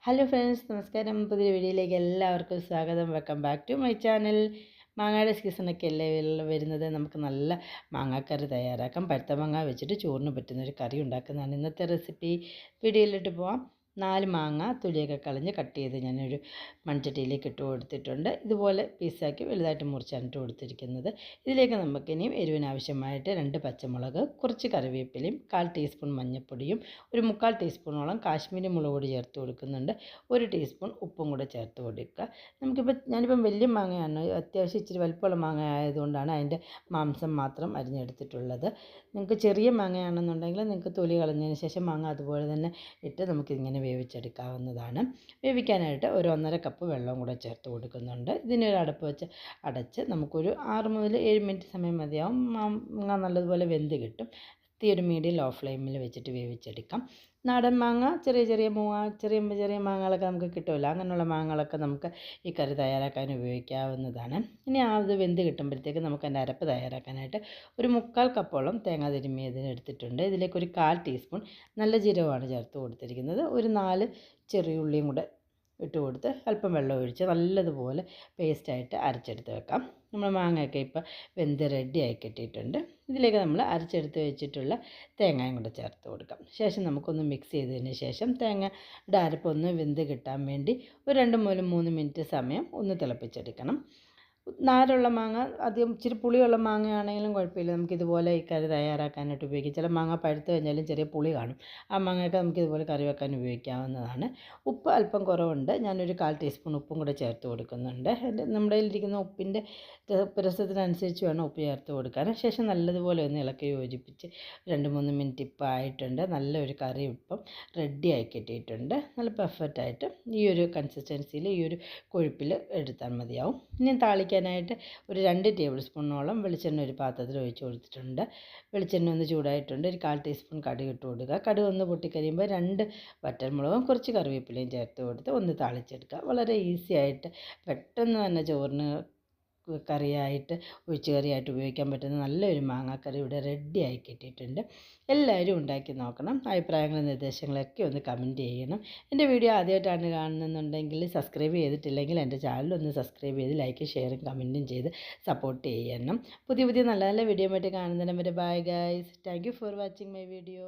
Hello friends, നമസ്കാരം. പുതിയ വീഡിയോയിലേക്ക് എല്ലാവർക്കും സ്വാഗതം. Welcome back to my channel. മാങ്ങയുടെ സീസണൊക്കെ അല്ലേ വരുന്നത്. നമുക്ക് നല്ല മാങ്ങാക്കറി തയ്യാറാക്കാം. പഴുത്ത മാങ്ങ വെച്ചിട്ട് ചോറിന് പറ്റുന്നൊരു കറി ഉണ്ടാക്കുന്നതാണ് ഇന്നത്തെ റെസിപ്പി. വീഡിയോയിലിട്ട് പോവാം. 4 മാങ്ങ തൊലിയൊക്കെ കളഞ്ഞ് കട്ട് ചെയ്ത് ഞാനൊരു മൺചട്ടിയിലേക്ക് ഇട്ട് കൊടുത്തിട്ടുണ്ട്. ഇതുപോലെ പീസാക്കി വലുതായിട്ട് മുറിച്ചാണ് ഇട്ട് കൊടുത്തിരിക്കുന്നത്. ഇതിലേക്ക് നമുക്കിനിയും എരിവിനാവശ്യമായിട്ട് 2 പച്ചമുളക്, കുറച്ച് കറിവേപ്പിലയും, 1/4 ടീസ്പൂൺ മഞ്ഞൾപ്പൊടിയും, ഒരു 3/4 ടീസ്പൂണോളം കാശ്മീരി മുളക് പൊടി ചേർത്ത് കൊടുക്കുന്നുണ്ട്. 1 ടീസ്പൂൺ ഉപ്പും കൂടെ ചേർത്ത് കൊടുക്കുക. ഞാനിപ്പം വലിയ മാങ്ങയാണ്, അത്യാവശ്യം ഇച്ചിരി വലിപ്പമുള്ള മാങ്ങ ആയതുകൊണ്ടാണ് അതിൻ്റെ മാംസം മാത്രം അരിഞ്ഞെടുത്തിട്ടുള്ളത്. നിങ്ങൾക്ക് ചെറിയ മാങ്ങയാണെന്നുണ്ടെങ്കിൽ നിങ്ങൾക്ക് തൊലി കളഞ്ഞതിന് ശേഷം മാങ്ങ അതുപോലെ തന്നെ ഇട്ട് നമുക്കിങ്ങനെ വേവിച്ചെടുക്കാവുന്നതാണ്. വേവിക്കാനായിട്ട് ഒരു 1.5 കപ്പ് വെള്ളം കൂടെ ചേർത്ത് കൊടുക്കുന്നുണ്ട്. ഇതിനൊരു അടപ്പ് വെച്ച് അടച്ച് നമുക്കൊരു 6 മുതൽ 7 മിനിറ്റ് സമയം മതിയാവും. മാങ്ങ നല്ലതുപോലെ വെന്ത് കിട്ടും. തീ ഒരു മീഡിയം ലോ ഫ്ലെയിമിൽ വെച്ചിട്ട് വേവിച്ചെടുക്കാം. നാടൻ മാങ്ങ, ചെറിയ മാങ്ങകളൊക്കെ നമുക്ക് കിട്ടുമല്ലോ, അങ്ങനെയുള്ള മാങ്ങകളൊക്കെ നമുക്ക് ഈ കറി തയ്യാറാക്കാൻ ഉപയോഗിക്കാവുന്നതാണ്. ഇനി അത് വെന്ത് കിട്ടുമ്പോഴത്തേക്ക് നമുക്ക് അതിൻ്റെ അരപ്പ് തയ്യാറാക്കാനായിട്ട് ഒരു 3/4 കപ്പോളം തേങ്ങ തിരുമ്മിയതിന് എടുത്തിട്ടുണ്ട്. ഇതിലേക്ക് ഒരു 1/4 ടീസ്പൂൺ നല്ല ജീരകമാണ് ചേർത്ത് കൊടുത്തിരിക്കുന്നത്. ഒരു 4 ചെറിയ ഉള്ളിയും കൂടെ ഇട്ട് കൊടുത്ത് അല്പം വെള്ളം ഒഴിച്ച് നല്ലതുപോലെ പേസ്റ്റായിട്ട് അരച്ചെടുത്ത് വെക്കാം. നമ്മൾ മാങ്ങയൊക്കെ ഇപ്പോൾ വെന്ത് റെഡിയായി കിട്ടിയിട്ടുണ്ട്. ഇതിലേക്ക് നമ്മൾ അരച്ചെടുത്ത് വെച്ചിട്ടുള്ള തേങ്ങയും കൂടെ ചേർത്ത് കൊടുക്കാം. ശേഷം നമുക്കൊന്ന് മിക്സ് ചെയ്തതിന് ശേഷം തേങ്ങയുടെ അരപ്പൊന്ന് വെന്ത് കിട്ടാൻ വേണ്ടി ഒരു 2 മുതൽ 3 മിനിറ്റ് സമയം ഒന്ന് തിളപ്പിച്ചെടുക്കണം. നാരുള്ള മാങ്ങ, അധികം ഇച്ചിരി പുളിയുള്ള മാങ്ങയാണെങ്കിലും കുഴപ്പമില്ല, നമുക്കിതുപോലെ ഈ കറി തയ്യാറാക്കാനായിട്ട് ഉപയോഗിക്കാം. ചില മാങ്ങ പഴുത്ത് കഴിഞ്ഞാലും ചെറിയ പുളി കാണും. ആ മാങ്ങയൊക്കെ നമുക്കിതുപോലെ കറി വെക്കാൻ ഉപയോഗിക്കാവുന്നതാണ്. ഉപ്പ് അല്പം കുറവുണ്ട്, ഞാനൊരു 1/4 ടീസ്പൂൺ ഉപ്പും കൂടെ ചേർത്ത് കൊടുക്കുന്നുണ്ട്. നമ്മുടെ കയ്യിലിരിക്കുന്ന ഉപ്പിൻ്റെ രസത്തിനനുസരിച്ച് വേണം ഉപ്പ് ചേർത്ത് കൊടുക്കാൻ. ശേഷം നല്ലതുപോലെ ഒന്ന് ഇളക്കി യോജിപ്പിച്ച് 2-3 മിനിറ്റ് ഇപ്പം ആയിട്ടുണ്ട്. നല്ലൊരു കറി ഇപ്പം റെഡിയായി കിട്ടിയിട്ടുണ്ട്. നല്ല പെർഫെക്റ്റായിട്ട് ഈ ഒരു കൺസിസ്റ്റൻസിയിൽ, ഈ ഒരു കൊഴുപ്പിൽ എടുത്താൽ മതിയാവും. ഇനി താളിക്കാനായിട്ട് ഒരു 2 ടേബിൾ സ്പൂണോളം വെളിച്ചെണ്ണ ഒരു പാത്രത്തിൽ ഒഴിച്ച് കൊടുത്തിട്ടുണ്ട്. വെളിച്ചെണ്ണ ഒന്ന് ചൂടായിട്ടുണ്ട്. ഒരു 1/4 ടീസ്പൂൺ കടുക് ഇട്ട് കൊടുക്കുക. കടുക് ഒന്ന് പൊട്ടിക്കഴിയുമ്പോൾ 2 വറ്റൽമുളകും കുറച്ച് കറിവേപ്പിലയും ചേർത്ത് കൊടുത്ത് ഒന്ന് താളിച്ചെടുക്കുക. വളരെ ഈസി ആയിട്ട് പെട്ടെന്ന് തന്നെ ചോറിന് കറിയായിട്ട്, ഒഴിച്ച് കറിയായിട്ട് ഉപയോഗിക്കാൻ പറ്റുന്ന നല്ലൊരു മാങ്ങാക്കറി ഇവിടെ റെഡിയായി കിട്ടിയിട്ടുണ്ട്. എല്ലാവരും ഉണ്ടാക്കി നോക്കണം. അഭിപ്രായങ്ങളും നിർദ്ദേശങ്ങളൊക്കെ ഒന്ന് കമൻറ്റ് ചെയ്യണം. എൻ്റെ വീഡിയോ ആദ്യമായിട്ടാണ് കാണുന്നുണ്ടെങ്കിൽ, സബ്സ്ക്രൈബ് ചെയ്തിട്ടില്ലെങ്കിൽ എൻ്റെ ചാനലൊന്ന് സബ്സ്ക്രൈബ് ചെയ്ത് ലൈക്ക്, ഷെയറും കമൻറ്റും ചെയ്ത് സപ്പോർട്ട് ചെയ്യണം. പുതിയ നല്ല നല്ല വീഡിയോ ആയിട്ട് കാണുന്നതിന് വരെ bye guys. Thank you for watching my video.